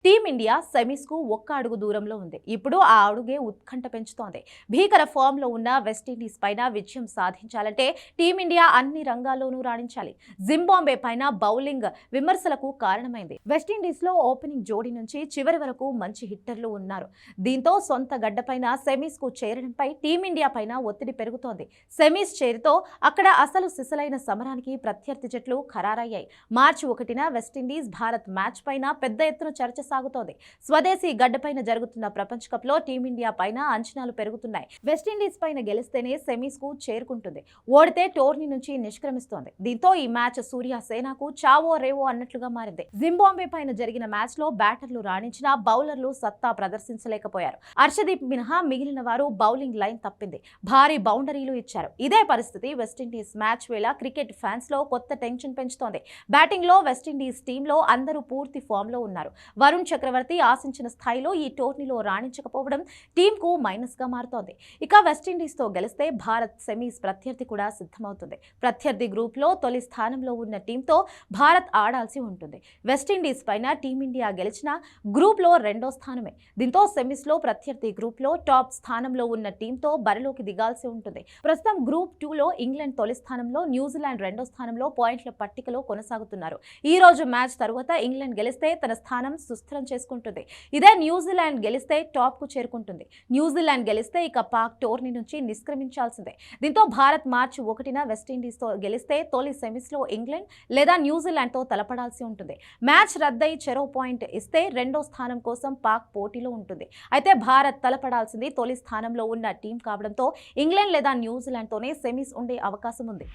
Team India సెమీస్కు ఒక్క అడుగు దూరంలో ఉంది. ఇప్పుడు ఆ అడుగే ఉత్కంఠ పెంచుతోంది. భీకర ఫామ్లో ఉన్న వెస్టిండీస్ పైన విజయం సాధించాలంటే టీమిండియా అన్ని రంగాల్లోనూ రాణించాలి. జింబాబ్వే పైన బౌలింగ్ విమర్శలకు కారణమైంది. వెస్టిండీస్లో ఓపెనింగ్ జోడీ నుంచి చివరి వరకు మంచి హిట్టర్లు ఉన్నారు. దీంతో సొంత గడ్డపైన సెమీస్కు చేరడంపై టీమిండియా పైన ఒత్తిడి పెరుగుతోంది. సెమీస్ చేరితో అక్కడ అసలు సిసలైన సమరానికి ప్రత్యర్థి జట్లు ఖరారయ్యాయి. మార్చి 1న వెస్టిండీస్ భారత్ మ్యాచ్ పైన పెద్ద ఎత్తున చర్చ సాగుతోంది. స్వదేశీ గడ్డపైన జరుగుతున్న ప్రపంచ కప్ లో టీమిండియా పైన అంచనాలు పెరుగుతున్నాయి. వెస్టిండీస్ పైన గెలిస్తేనే సెమీస్ కు చేరుకుంటుంది. ఓడితే టోర్నీ నుంచి నిష్క్రమిస్తోంది. దీంతో ఈ మ్యాచ్ సూర్య సేనకు చావో రేవో అన్నట్లుగా మారింది. జింబాబ్వే పైన జరిగిన మ్యాచ్ లో బ్యాటర్లు రాణించినా బౌలర్లు సత్తా ప్రదర్శించలేకపోయారు. హర్షదీప్ మినహా మిగిలిన వారు బౌలింగ్ లైన్ తప్పింది. భారీ బౌండరీలు ఇచ్చారు. ఇదే పరిస్థితి వెస్టిండీస్ మ్యాచ్ వేళ క్రికెట్ ఫ్యాన్స్ లో కొత్త టెన్షన్ పెంచుతోంది. బ్యాటింగ్ లో వెస్టిండీస్ టీంలో అందరూ పూర్తి ఫామ్ లో ఉన్నారు. వరుణ్ చక్రవర్తి ఆశించిన స్థాయిలో ఈ టోర్నీలో రాణించకపోవడం టీంకు మైనస్ గా మారుతోంది. ఇక వెస్టిండీస్ తో గెలిస్తే భారత్ సెమీస్ ప్రత్యర్థి కూడా సిద్ధమవుతుంది. ప్రత్యర్థి గ్రూప్ లో తొలి స్థానంలో ఉన్న టీంతో భారత్ ఆడాల్సి ఉంటుంది. వెస్టిండీస్ పైన టీమిండియా గెలిచిన గ్రూప్ లో రెండో స్థానమే. దీంతో సెమీస్ లో ప్రత్యర్థి గ్రూప్ లో టాప్ స్థానంలో ఉన్న టీంతో బరిలోకి దిగాల్సి ఉంటుంది. ప్రస్తుతం గ్రూప్ 2లో ఇంగ్లాండ్ తొలి స్థానంలో, న్యూజిలాండ్ రెండో స్థానంలో పాయింట్ల పట్టికలో కొనసాగుతున్నారు. ఈ రోజు మ్యాచ్ తరువాత ఇంగ్లాండ్ గెలిస్తే తన స్థానం సుస్థిరం చేసుకుంటుంది. ఇదే న్యూజిలాండ్ గెలిస్తే టాప్ కు చేరుకుంటుంది. న్యూజిలాండ్ గెలిస్తే ఇక పాక్ టోర్నీ నుంచి నిష్క్రమించాల్సిందే. దీంతో భారత్ మార్చి 1న వెస్టిండీస్ తో గెలిస్తే తొలి సెమీస్ లో ఇంగ్లాండ్ లేదా న్యూజిలాండ్ తో తలపడాల్సి ఉంటుంది. మ్యాచ్ రద్దయి చెరో పాయింట్ ఇస్తే రెండో స్థానం కోసం పాక్ పోటీలో ఉంటుంది. అయితే భారత్ తలపడాల్సింది తొలి స్థానంలో ఉన్న టీం కావడంతో ఇంగ్లాండ్ లేదా న్యూజిలాండ్ తోనే సెమీస్ ఉండే అవకాశం ఉంది.